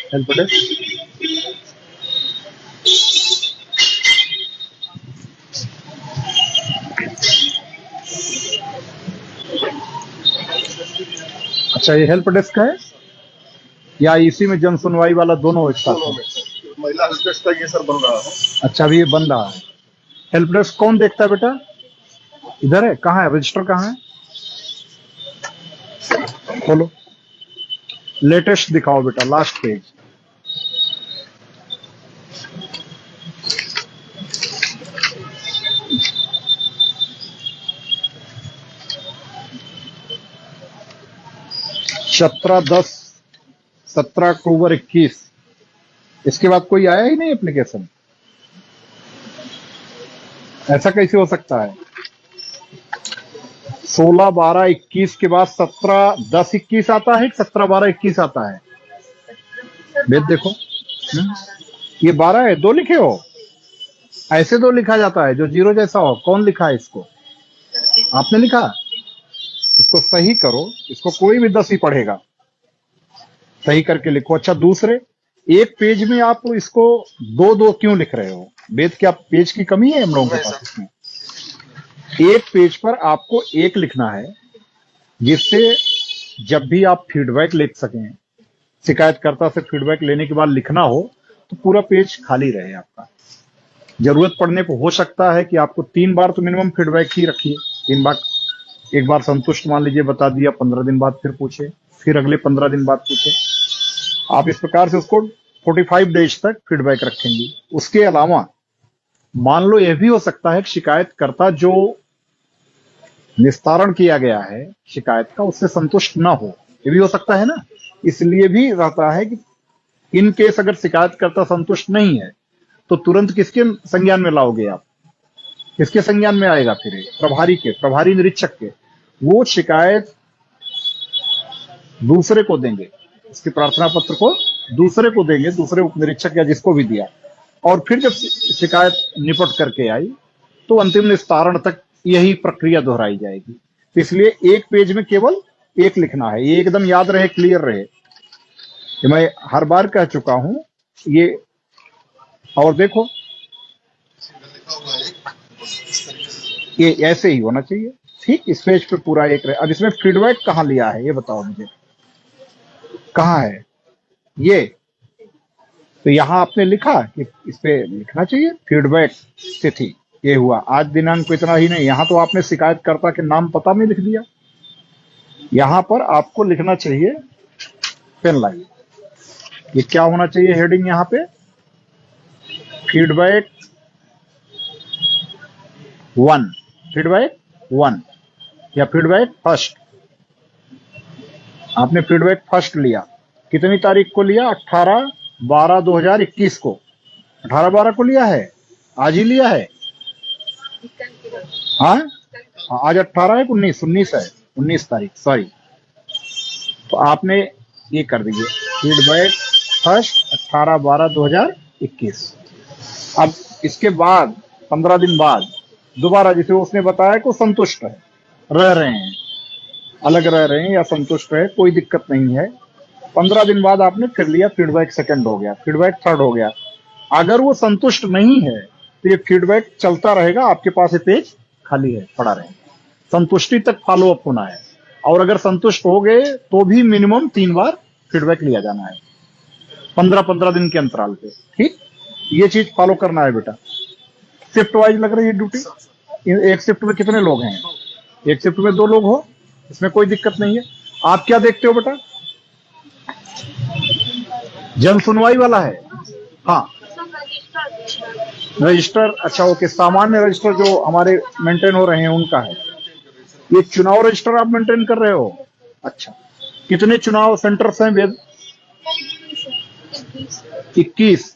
Help desk. अच्छा, ये help desk है या इसी में जन सुनवाई वाला दोनों एक साथ है? महिला हेल्प डेस्क का ये सर बन रहा है। अच्छा, अभी ये बन रहा है। हेल्प डेस्क कौन देखता है बेटा? इधर है, कहाँ है रजिस्टर, कहाँ है? खोलो, लेटेस्ट दिखाओ बेटा, लास्ट पेज। सत्रह 17 अक्टूबर 21। इसके बाद कोई आया ही नहीं एप्लीकेशन। ऐसा कैसे हो सकता है? 16/12/21 के बाद 17/10/21 आता है, 17/12/21 आता है। वेद देखो। ये 12 है, 2 लिखे हो। ऐसे 2 लिखा जाता है जो जीरो जैसा हो। कौन लिखा है इसको? आपने लिखा। इसको सही करो, इसको कोई भी 10 ही पढ़ेगा। सही करके लिखो। अच्छा, दूसरे एक पेज में आप इसको 2-2 क्यों लिख रहे हो? वेद, क्या पेज की कमी है हम लोगों के पास? इसमें एक पेज पर आपको एक लिखना है, जिससे जब भी आप फीडबैक लिख सकें, शिकायतकर्ता से फीडबैक लेने के बाद लिखना हो तो पूरा पेज खाली रहे आपका। जरूरत पड़ने पर हो सकता है कि आपको 3 बार तो मिनिमम फीडबैक ही रखिए। 3 बार, एक बार संतुष्ट मान लीजिए बता दिया, 15 दिन बाद फिर पूछे, फिर अगले 15 दिन बाद पूछे। आप इस प्रकार से उसको 45 डेज तक फीडबैक रखेंगे। उसके अलावा मान लो यह भी हो सकता है कि शिकायतकर्ता जो निस्तारण किया गया है शिकायत का, उससे संतुष्ट ना हो। ये भी हो सकता है ना। इसलिए भी रहता है कि इन केस अगर शिकायतकर्ता संतुष्ट नहीं है तो तुरंत किसके संज्ञान में लाओगे आप? किसके संज्ञान में आएगा फिर? प्रभारी के, प्रभारी निरीक्षक के। वो शिकायत दूसरे को देंगे, इसके प्रार्थना पत्र को दूसरे को देंगे, दूसरे उप निरीक्षक या जिसको भी दिया। और फिर जब शिकायत निपट करके आई तो अंतिम निस्तारण तक यही प्रक्रिया दोहराई जाएगी। इसलिए एक पेज में केवल एक लिखना है। ये एकदम याद रहे, क्लियर रहे। कि मैं हर बार कह चुका हूं ये। और देखो, ये ऐसे ही होना चाहिए। ठीक, इस पेज पे पूरा एक रहे। अब इसमें फीडबैक कहाँ लिया है ये बताओ मुझे, कहाँ है ये? तो यहां आपने लिखा कि इस पे लिखना चाहिए फीडबैक तिथि, ये हुआ आज दिनांक को। इतना ही नहीं, यहां तो आपने शिकायतकर्ता के नाम पता में लिख दिया। यहां पर आपको लिखना चाहिए, पेन लाइए, ये क्या होना चाहिए हेडिंग यहां पे? फीडबैक 1, फीडबैक 1 या फीडबैक फर्स्ट। आपने फीडबैक फर्स्ट लिया, कितनी तारीख को लिया? 18/12/2021 को। 18/12 को लिया है, आज ही लिया है। हाँ, आज 18 है कि 19? 19 है, 19 तारीख, सॉरी। तो आपने ये कर दीजिए, फीडबैक फर्स्ट 18/12/2021। अब इसके बाद 15 दिन बाद दोबारा, जिसे उसने बताया कि वो संतुष्ट है, रह रहे हैं, अलग रह रहे हैं या संतुष्ट है, कोई दिक्कत नहीं है। 15 दिन बाद आपने फिर लिया, फीडबैक सेकंड हो गया, फीडबैक थर्ड हो गया। अगर वो संतुष्ट नहीं है तो ये फीडबैक चलता रहेगा, आपके पास ये पेज खाली है, पड़ा रहेगा। संतुष्टि तक फॉलो अप होना है। और अगर संतुष्ट हो गए तो भी मिनिमम 3 बार फीडबैक लिया जाना है, 15-15 दिन के अंतराल पे। ठीक, ये चीज फॉलो करना है बेटा। शिफ्ट वाइज लग रही है ड्यूटी। एक शिफ्ट में कितने लोग हैं? एक शिफ्ट में 2 लोग हो, इसमें कोई दिक्कत नहीं है। आप क्या देखते हो बेटा? जन सुनवाई वाला है। हाँ, रजिस्टर। अच्छा, ओके, सामान्य रजिस्टर जो हमारे मेंटेन हो रहे हैं उनका है। ये चुनाव रजिस्टर आप मेंटेन कर रहे हो? अच्छा, कितने चुनाव सेंटर्स हैं वेद? 21।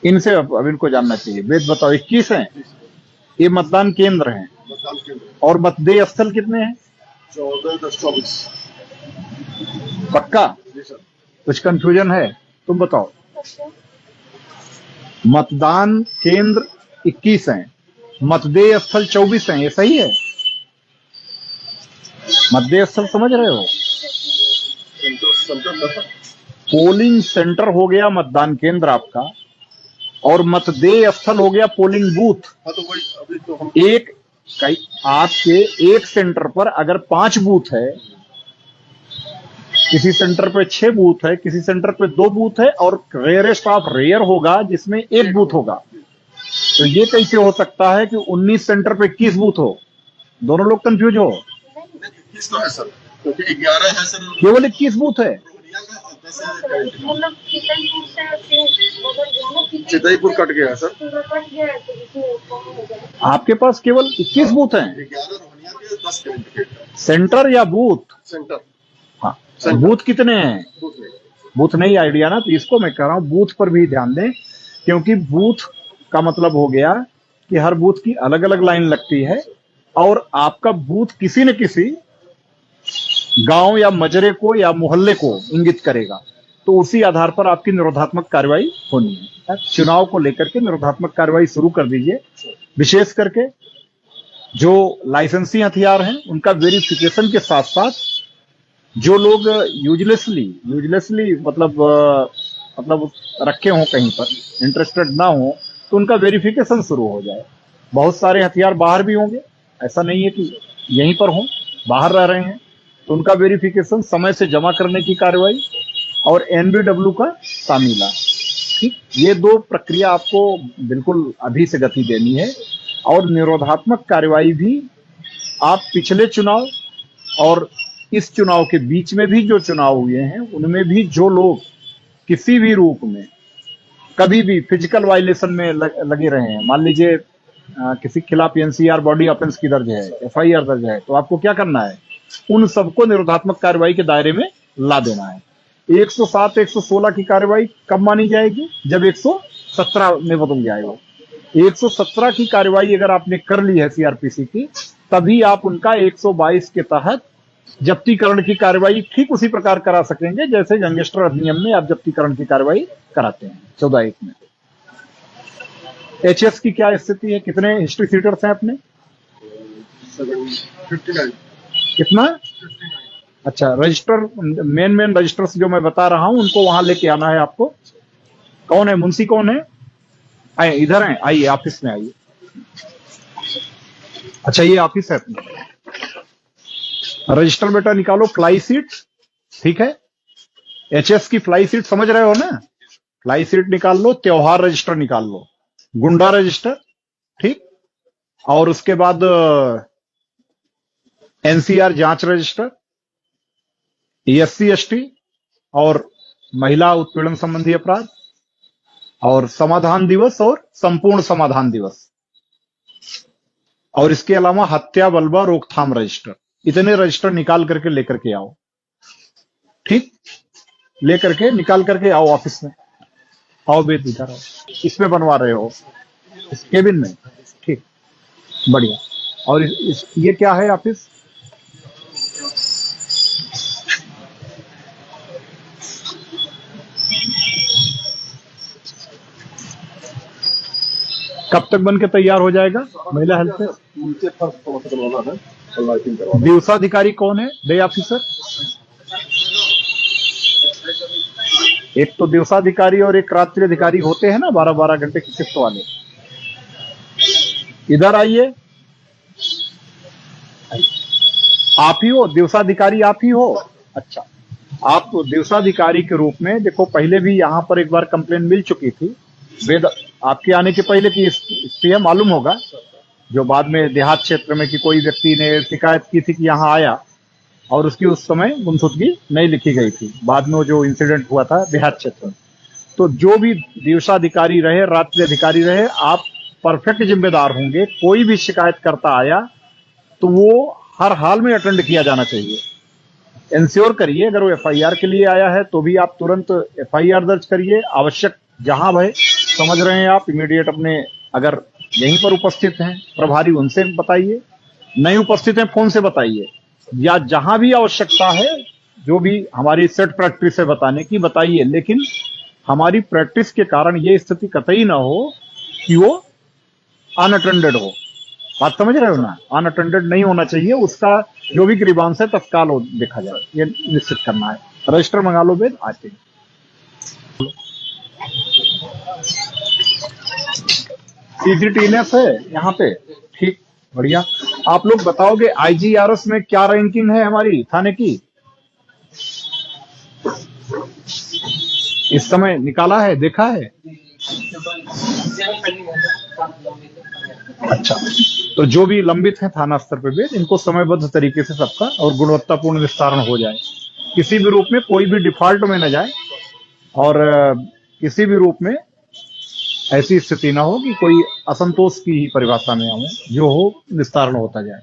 इनसे अब इनको जानना चाहिए। वेद बताओ, 21 हैं? ये मतदान केंद्र हैं। और मतदेय स्थल कितने हैं? 14-24। पक्का? कुछ कंफ्यूजन है? तुम बताओ। मतदान केंद्र 21 हैं, मतदेय स्थल 24 हैं, ये सही है? मतदेय स्थल समझ रहे हो? सेंटर था। पोलिंग सेंटर हो गया मतदान केंद्र आपका, और मतदेय स्थल हो गया पोलिंग बूथ। हाँ तो वही अभी तो हम एक कई आपके एक सेंटर पर अगर 5 बूथ है, किसी सेंटर पे 6 बूथ है, किसी सेंटर पे 2 बूथ है, और रेयरेस्ट ऑफ रेयर होगा जिसमें 1 बूथ होगा, तो ये कैसे हो सकता है कि 19 सेंटर पे 21 बूथ हो? दोनों लोग कंफ्यूज हो। 21 तो है सर, क्योंकि 11 है सर केवल 21 बूथ है। रोहनिया का, और 10 है चितईपुर कट गया है सर। आपके पास केवल 21 बूथ हैं, 11 रोहनिया के, 10 कैंडिडेट है। सेंटर या बूथ? सेंटर हाँ, सेंटर। बूथ कितने हैं? बूथ में बूथ नहीं आइडिया ना, तो इसको मैं कह रहा हूं बूथ पर भी ध्यान दें, क्योंकि बूथ का मतलब हो गया कि हर बूथ की अलग अलग लाइन लगती है, और आपका बूथ किसी न किसी गांव या मजरे को या मोहल्ले को इंगित करेगा, तो उसी आधार पर आपकी निरोधात्मक कार्रवाई होनी है। चुनाव को लेकर के निरोधात्मक कार्रवाई शुरू कर दीजिए। विशेष करके जो लाइसेंसी हथियार हैं उनका वेरिफिकेशन के साथ साथ, जो लोग यूजलेसली मतलब रखे हों कहीं पर, इंटरेस्टेड ना हो, तो उनका वेरिफिकेशन शुरू हो जाए। बहुत सारे हथियार बाहर भी होंगे, ऐसा नहीं है कि यहीं पर हों, बाहर रह रहे हैं, तो उनका वेरिफिकेशन, समय से जमा करने की कार्रवाई, और एनबीडब्ल्यू का तामीला। ठीक, ये 2 प्रक्रिया आपको बिल्कुल अभी से गति देनी है। और निरोधात्मक कार्रवाई भी आप पिछले चुनाव और इस चुनाव के बीच में भी जो चुनाव हुए हैं, उनमें भी जो लोग किसी भी रूप में कभी भी फिजिकल वायलेशन में लगे रहे हैं, मान लीजिए किसी के खिलाफ एनसीआर बॉडी ऑफेंस की दर्ज है, एफआईआर दर्ज है, तो आपको क्या करना है? उन सबको निरोधात्मक कार्रवाई के दायरे में ला देना है। 107, 116 की कार्रवाई कब मानी जाएगी? जब 117 में बदल जाएगा। 117 की कार्रवाई अगर आपने कर ली है सीआरपीसी की, तभी आप उनका 122 के तहत जब्तीकरण की कार्रवाई ठीक उसी प्रकार करा सकेंगे जैसे गैंगस्टर अधिनियम में आप जब्तीकरण की कार्रवाई कराते हैं 14(1) में। एचएस की क्या स्थिति है? कितने हिस्ट्री सीटर्स हैं अपने? 59। कितना? अच्छा, रजिस्टर, मेन रजिस्टर्स जो मैं बता रहा हूं उनको वहां लेके आना है आपको। कौन है मुंशी? कौन है? आइए, इधर हैं, आइए ऑफिस में आइए। अच्छा, ये ऑफिस है अपनी। रजिस्टर बेटा निकालो, फ्लाई सीट, ठीक है? एचएस की फ्लाई सीट समझ रहे हो ना? फ्लाई सीट निकाल लो, त्योहार रजिस्टर निकाल लो, गुंडा रजिस्टर, ठीक, और उसके बाद एनसीआर जांच रजिस्टर, एससी एसटी और महिला उत्पीड़न संबंधी अपराध, और समाधान दिवस और संपूर्ण समाधान दिवस, और इसके अलावा हत्या बलवा रोकथाम रजिस्टर। इतने रजिस्टर निकाल करके लेकर के आओ, ठीक? लेकर के निकाल करके आओ ऑफिस में। आओ बेट, इधर आओ। इसमें बनवा रहे हो? इस केबिन में? ठीक, बढ़िया। और ये क्या है ऑफिस? कब तक बन के तैयार हो जाएगा? महिला हेल्थ से उनके फर्स्ट को करवाना है और लाइटिंग करवाना है। दिवसाधिकारी कौन है? Day officer? एक तो दिवसाधिकारी और एक रात्रि अधिकारी होते हैं ना, 12-12 घंटे की शिफ्ट वाले। इधर आइए। आप ही हो दिवसाधिकारी? आप ही हो? अच्छा, आप तो दिवसाधिकारी के रूप में देखो, पहले भी यहां पर एक बार कंप्लेन मिल चुकी थी, वेद आपके आने के पहले की हिस्ट्री है, मालूम होगा, जो बाद में देहात क्षेत्र में कि कोई व्यक्ति ने शिकायत की थी कि यहाँ आया, और उसकी उस समय गुमशुदगी नहीं लिखी गई थी। बाद में जो इंसिडेंट हुआ था देहात क्षेत्र में, तो जो भी दिवसाधिकारी रहे, रात्रि अधिकारी रहे, आप परफेक्ट जिम्मेदार होंगे। कोई भी शिकायत करता आया तो वो हर हाल में अटेंड किया जाना चाहिए। इंश्योर करिए, अगर वो एफआईआर के लिए आया है तो भी आप तुरंत एफआईआर दर्ज करिए। आवश्यक जहां भय समझ रहे हैं आप, इमीडिएट अपने, अगर यहीं पर उपस्थित हैं प्रभारी, उनसे बताइए। नहीं उपस्थित हैं, फोन से बताइए, या जहां भी आवश्यकता है, जो भी हमारी सेट प्रैक्टिस है बताने की, बताइए। लेकिन हमारी प्रैक्टिस के कारण ये स्थिति कतई ना हो कि वो अनअटेंडेड हो। बात समझ रहे हो ना? अनअटेंडेड नहीं होना चाहिए। उसका जो भी ग्रीवांस है तत्काल देखा जाए, ये निश्चित करना है। रजिस्टर मंगा लो बेद, आते हैं। सीसीटीएनएस है यहाँ पे, ठीक, बढ़िया। आप लोग बताओगे आईजीआरएस में क्या रैंकिंग है हमारी थाने की इस समय? निकाला है, देखा है? अच्छा, तो जो भी लंबित है थाना स्तर पे भी, इनको समयबद्ध तरीके से सबका और गुणवत्तापूर्ण निस्तारण हो जाए, किसी भी रूप में कोई भी डिफॉल्ट में न जाए, और किसी भी रूप में ऐसी स्थिति ना हो कि कोई असंतोष की ही परिभाषा में हो, जो हो निस्तारण होता जाए।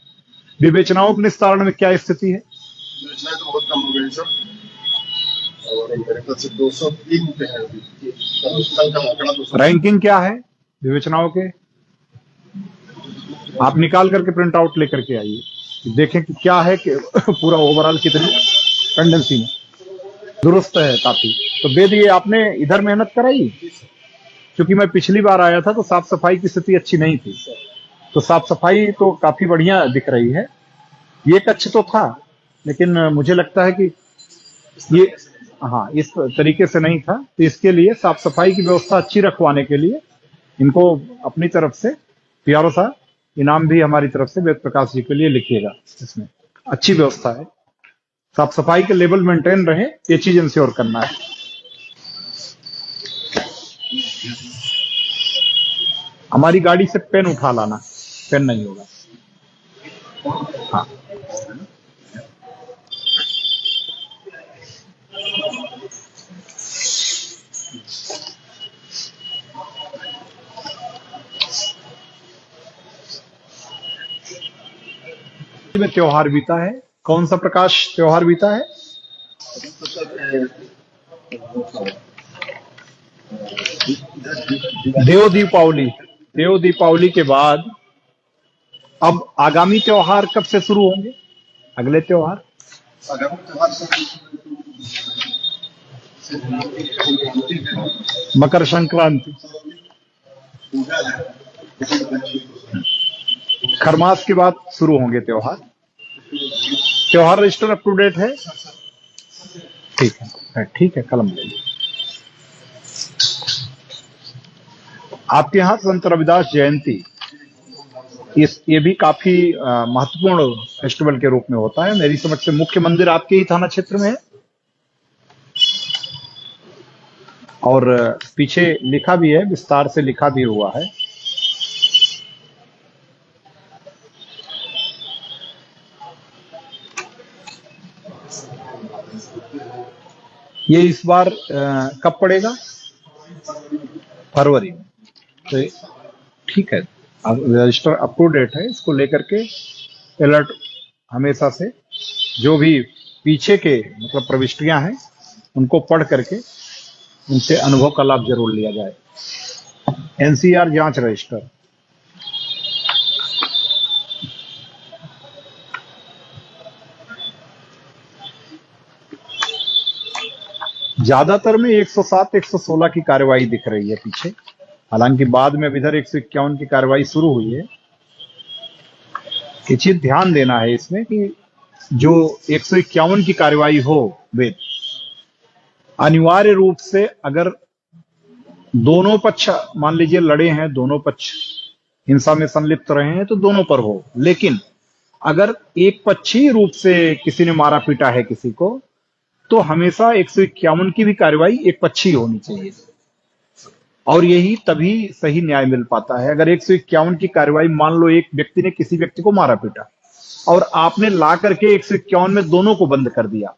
विवेचनाओं के निस्तारण में क्या स्थिति है? योजना तो बहुत कम हो गई सर, और मेरे ख्याल से 203 पे है अभी। कल का आंकड़ा 200। रैंकिंग क्या है विवेचनाओं के? आप निकाल करके प्रिंट आउट लेकर के आइए, देखें कि क्या है कि पूरा ओवरऑल कितनी टेंडेंसी में दुरुस्त है काफी। तो वेद, ये आपने इधर मेहनत कराई? क्योंकि मैं पिछली बार आया था तो साफ सफाई की स्थिति अच्छी नहीं थी, तो साफ सफाई तो काफी बढ़िया दिख रही है। ये कच्छ तो था, लेकिन मुझे लगता है कि ये, हाँ, इस तरीके से नहीं था। तो इसके लिए साफ सफाई की व्यवस्था अच्छी रखवाने के लिए इनको अपनी तरफ से प्यारो सा इनाम भी हमारी तरफ से वेद प्रकाश जी के लिए लिखिएगा। इसमें अच्छी व्यवस्था है, साफ सफाई के लेवल मेंटेन रहे, ये चीज इंश्योर करना है। हमारी गाड़ी से पेन उठा लाना, पेन नहीं होगा। हाँ, में त्योहार बीता है, कौन सा प्रकाश त्योहार बीता है? देव दीपावली। देव दीपावली के बाद अब आगामी त्योहार कब से शुरू होंगे? अगले त्योहार आगामी त्योहार मकर संक्रांति, खरमास के बाद शुरू होंगे त्योहार। त्योहार रजिस्टर अप टू डेट है? ठीक है, ठीक है, कलम ले लीजिए। आपके यहाँ संत रविदास जयंती, ये भी काफी महत्वपूर्ण फेस्टिवल के रूप में होता है। मेरी समझ से मुख्य मंदिर आपके ही थाना क्षेत्र में है, और पीछे लिखा भी है, विस्तार से लिखा भी हुआ है। ये इस बार कब पड़ेगा? फरवरी में। तो ठीक है, अब रजिस्टर अप टू डेट है, इसको लेकर के अलर्ट हमेशा से, जो भी पीछे के मतलब प्रविष्टियां हैं उनको पढ़ करके उनसे अनुभव का लाभ जरूर लिया जाए। एनसीआर जांच रजिस्टर, ज्यादातर में 107, 116 की कार्रवाई दिख रही है पीछे, हालांकि बाद में अब इधर 151 की कार्रवाई शुरू हुई है। ये चीज ध्यान देना है इसमें कि जो 151 की कार्रवाई हो, वे अनिवार्य रूप से अगर दोनों पक्ष मान लीजिए लड़े हैं, दोनों पक्ष हिंसा में संलिप्त रहे हैं तो दोनों पर हो, लेकिन अगर एक पक्षी रूप से किसी ने मारा पीटा है किसी को, तो हमेशा 151 की भी कार्रवाई एक पक्षी होनी चाहिए, और यही तभी सही न्याय मिल पाता है। अगर 151 की कार्रवाई, मान लो एक व्यक्ति ने किसी व्यक्ति को मारा पीटा और आपने ला करके 151 में दोनों को बंद कर दिया,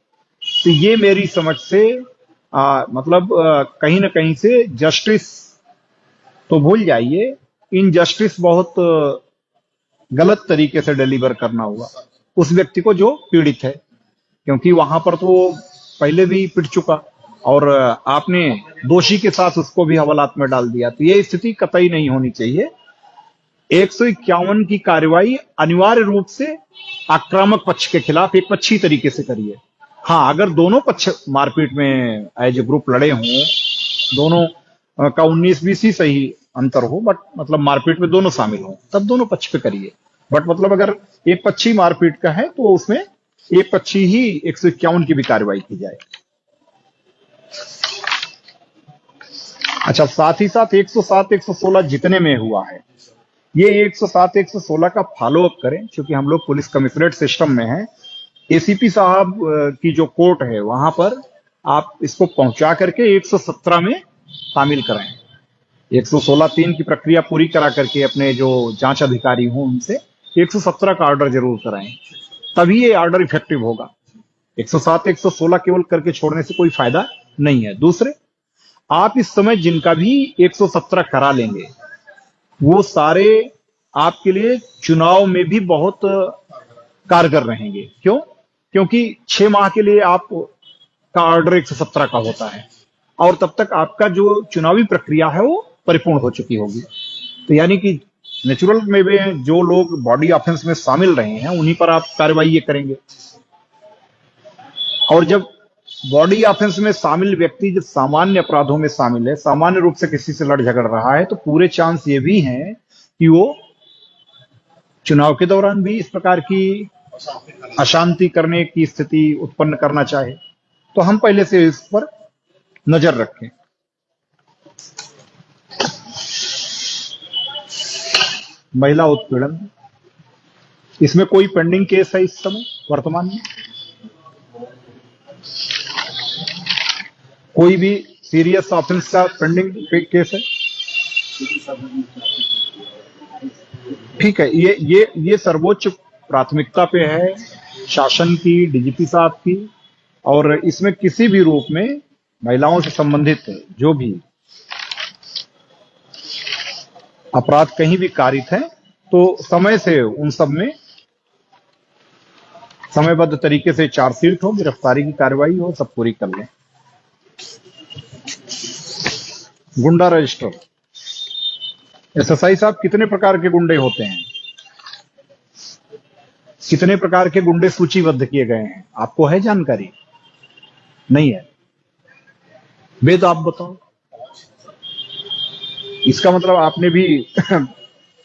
तो ये मेरी समझ से मतलब कहीं ना कहीं से जस्टिस तो भूल जाइए, इनजस्टिस बहुत गलत तरीके से डिलीवर करना हुआ उस व्यक्ति को जो पीड़ित है, क्योंकि वहां पर तो पहले भी पिट चुका और आपने दोषी के साथ उसको भी हवालात में डाल दिया, तो ये स्थिति कतई नहीं होनी चाहिए। 151 की कार्रवाई अनिवार्य रूप से आक्रामक पक्ष के खिलाफ एक पक्षी तरीके से करिए। हाँ, अगर दोनों पक्ष मारपीट में एज ए ग्रुप लड़े हों, दोनों का 19-20 ही सही अंतर हो, बट मतलब मारपीट में दोनों शामिल हों, तब दोनों पक्ष पे करिए। बट मतलब अगर एक पक्षी मारपीट का है तो उसमें एक पक्षी ही 151 की भी कार्रवाई की जाए। अच्छा, साथ ही साथ 107 116 जितने में हुआ है, ये 107 116 का फॉलो अप करें, क्योंकि हम लोग पुलिस कमिश्नरेट सिस्टम में हैं। एसीपी साहब की जो कोर्ट है वहां पर आप इसको पहुंचा करके 117 में शामिल कराएं। 116(3) की प्रक्रिया पूरी करा करके अपने जो जांच अधिकारी हों उनसे 117 का ऑर्डर जरूर कराएं, तभी ये ऑर्डर इफेक्टिव होगा। 107 116 केवल करके छोड़ने से कोई फायदा नहीं है। दूसरे, आप इस समय जिनका भी 117 करा लेंगे वो सारे आपके लिए चुनाव में भी बहुत कारगर रहेंगे। क्यों? क्योंकि 6 माह के लिए आप का ऑर्डर 117 का होता है और तब तक आपका जो चुनावी प्रक्रिया है वो परिपूर्ण हो चुकी होगी। तो यानी कि नेचुरल में जो लोग बॉडी ऑफेंस में शामिल रहे हैं उन्हीं पर आप कार्रवाई ये करेंगे। और जब बॉडी ऑफेंस में शामिल व्यक्ति जब सामान्य अपराधों में शामिल है, सामान्य रूप से किसी से लड़ झगड़ रहा है, तो पूरे चांस ये भी हैं कि वो चुनाव के दौरान भी इस प्रकार की अशांति करने की स्थिति उत्पन्न करना चाहे। तो हम पहले से इस पर नजर रखें। महिला उत्पीड़न, इसमें कोई पेंडिंग केस है इस समय वर्तमान में? कोई भी सीरियस ऑफेंस का पेंडिंग केस है? ठीक है, ये सर्वोच्च प्राथमिकता पे है शासन की, डीजीपी साहब की। और इसमें किसी भी रूप में महिलाओं से संबंधित जो भी अपराध कहीं भी कारित है तो समय से उन सब में समयबद्ध तरीके से चार्जशीट हो, गिरफ्तारी की कार्रवाई हो, सब पूरी कर लें। गुंडा रजिस्टर, एसएसआई साहब, कितने प्रकार के गुंडे होते हैं? कितने प्रकार के गुंडे सूचीबद्ध किए गए हैं? आपको है जानकारी? नहीं है? वेद आप बताओ। इसका मतलब आपने भी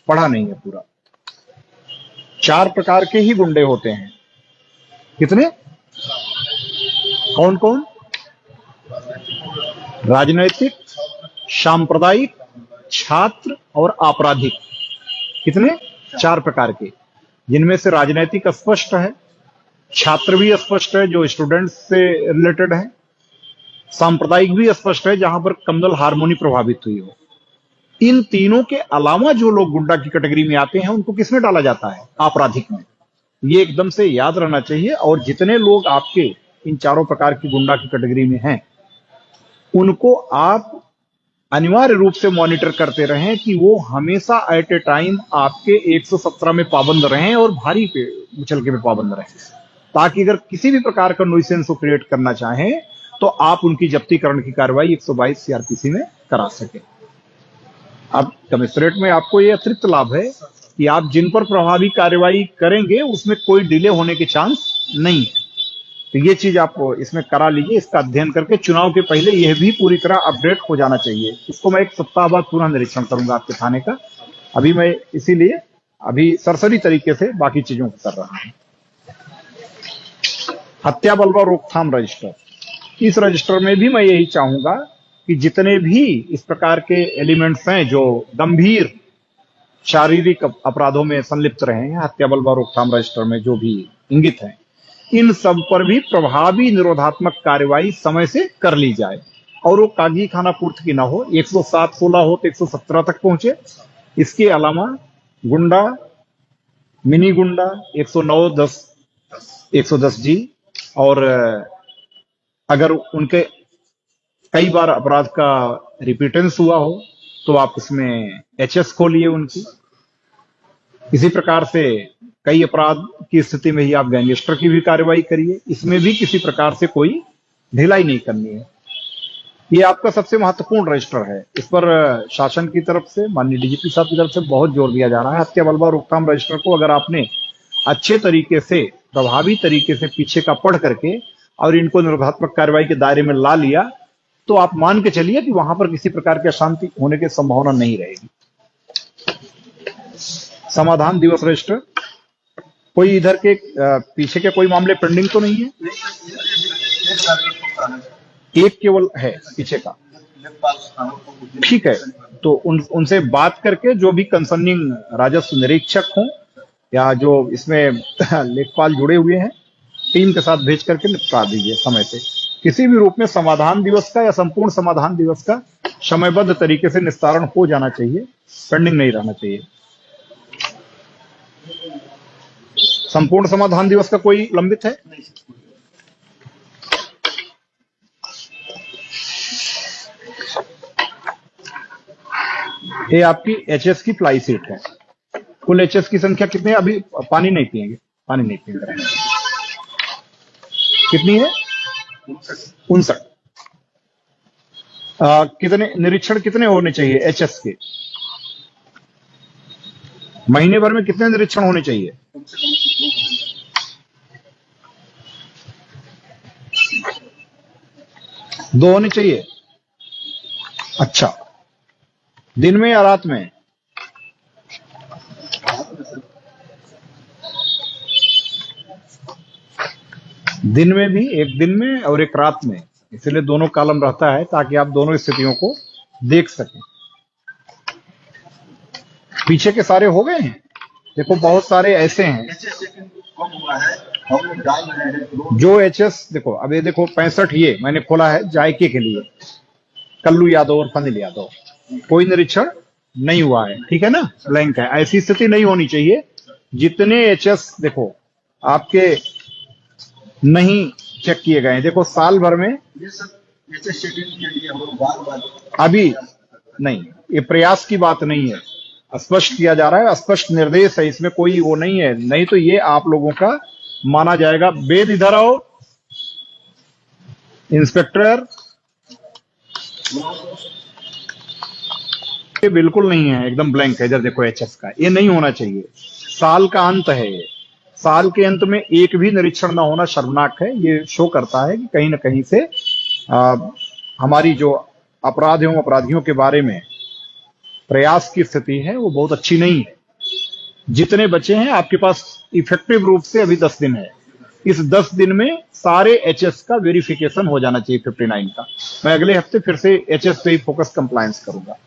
पढ़ा नहीं है पूरा। 4 प्रकार के ही गुंडे होते हैं। कितने? कौन कौन? राजनैतिक, सांप्रदायिक, छात्र और आपराधिक। कितने? 4 प्रकार के, जिनमें से राजनैतिक स्पष्ट है, छात्र भी स्पष्ट है जो स्टूडेंट्स से रिलेटेड है, सांप्रदायिक भी स्पष्ट है जहां पर कम्युनल हार्मोनी प्रभावित हुई हो। इन तीनों के अलावा जो लोग गुंडा की कैटेगरी में आते हैं उनको किसमें डाला जाता है? आपराधिक में। ये एकदम से याद रहना चाहिए। और जितने लोग आपके इन चारों प्रकार की गुंडा की कैटेगरी में हैं उनको आप अनिवार्य रूप से मॉनिटर करते रहें कि वो हमेशा एट ए टाइम आपके 117 में पाबंद रहें और भारी पे उछल के में पाबंद रहें, ताकि अगर किसी भी प्रकार का न्यूसेंस को क्रिएट करना चाहें तो आप उनकी जब्तीकरण की कार्रवाई 122 सीआरपीसी में करा सकें। अब कमिश्नरेट में आपको ये अतिरिक्त लाभ है कि आप जिन पर प्रभावी कार्रवाई करेंगे उसमें कोई डिले होने के चांस नहीं है। तो ये चीज आप इसमें करा लीजिए। इसका अध्ययन करके चुनाव के पहले यह भी पूरी तरह अपडेट हो जाना चाहिए। इसको मैं 1 सप्ताह बाद पुनः निरीक्षण करूंगा आपके थाने का। अभी मैं इसीलिए अभी सरसरी तरीके से बाकी चीजों को कर रहा हूं। हत्या बलवा रोकथाम रजिस्टर, इस रजिस्टर में भी मैं यही चाहूंगा कि जितने भी इस प्रकार के एलिमेंट्स हैं जो गंभीर शारीरिक अपराधों में संलिप्त रहे हैं, हत्या बलवा रोकथाम रजिस्टर में जो भी इंगित हैं, इन सब पर भी प्रभावी निरोधात्मक कार्रवाई समय से कर ली जाए और वो कागजी खाना पूर्ति की ना हो। 107-16 हो तो 117 तक पहुंचे। इसके अलावा गुंडा, मिनी गुंडा 109-10 110 जी, और अगर उनके कई बार अपराध का रिपीटेंस हुआ हो तो आप उसमें एचएस खोलिए उनकी। इसी प्रकार से कई अपराध की स्थिति में ही आप गैंगस्टर की भी कार्रवाई करिए। इसमें भी किसी प्रकार से कोई ढिलाई नहीं करनी है। ये आपका सबसे महत्वपूर्ण रजिस्टर है। इस पर शासन की तरफ से, माननीय डीजीपी साहब की तरफ से बहुत जोर दिया जा रहा है। हत्या बलवा रोकथाम रजिस्टर को अगर आपने अच्छे तरीके से, प्रभावी तरीके से पीछे का पढ़ करके और इनको निरोधात्मक कार्रवाई के दायरे में ला लिया तो आप मान के चलिए कि वहां पर किसी प्रकार की अशांति होने की संभावना नहीं रहेगी। समाधान दिवस रजिस्टर, कोई इधर के पीछे के कोई मामले पेंडिंग तो नहीं है? एक केवल है पीछे का, ठीक है। तो उनसे बात करके जो भी कंसर्निंग राजस्व निरीक्षक हों या जो इसमें लेखपाल जुड़े हुए हैं, टीम के साथ भेज करके निपटा दीजिए समय से। किसी भी रूप में समाधान दिवस का या संपूर्ण समाधान दिवस का समयबद्ध तरीके से निस्तारण हो जाना चाहिए, पेंडिंग नहीं रहना चाहिए। संपूर्ण समाधान दिवस का कोई लंबित है? ये आपकी एचएस की फ्लाई सीट है। कुल एचएस की संख्या कितनी है? अभी पानी नहीं पिएंगे, पानी नहीं पिएंगे। कितनी है? 59। कितने निरीक्षण कितने होने चाहिए एचएस के? महीने भर में कितने निरीक्षण होने चाहिए? दो होने चाहिए। अच्छा, दिन में या रात में? दिन में भी, एक दिन में और एक रात में, इसलिए दोनों कॉलम रहता है ताकि आप दोनों स्थितियों को देख सकें। पीछे के सारे हो गए हैं? देखो बहुत सारे ऐसे हैं जो एचएस, देखो अब ये देखो 65 ये मैंने खोला है जायके के लिए, कल्लू यादव और फनिल यादव, कोई निरीक्षण नहीं हुआ है, ठीक है ना, ब्लैंक है। ऐसी स्थिति नहीं होनी चाहिए। जितने एचएस देखो आपके नहीं चेक किए गए हैं, देखो साल भर में अभी नहीं, ये प्रयास की बात नहीं है, स्पष्ट किया जा रहा है, स्पष्ट निर्देश है, इसमें कोई वो नहीं है। नहीं तो ये आप लोगों का माना जाएगा। वेद इधर आओ, इंस्पेक्टर, ये बिल्कुल नहीं है, एकदम ब्लैंक है। इधर देखो एचएस का, ये नहीं होना चाहिए। साल का अंत है ये, साल के अंत में एक भी निरीक्षण ना होना शर्मनाक है। ये शो करता है कि कहीं ना कहीं से हमारी जो अपराध एवं अपराधियों के बारे में प्रयास की स्थिति है वो बहुत अच्छी नहीं है। जितने बचे हैं आपके पास इफेक्टिव रूप से अभी 10 दिन है। इस 10 दिन में सारे एचएस का वेरिफिकेशन हो जाना चाहिए 59 का। मैं अगले हफ्ते फिर से एचएस पे ही फोकस कंप्लायंस करूंगा।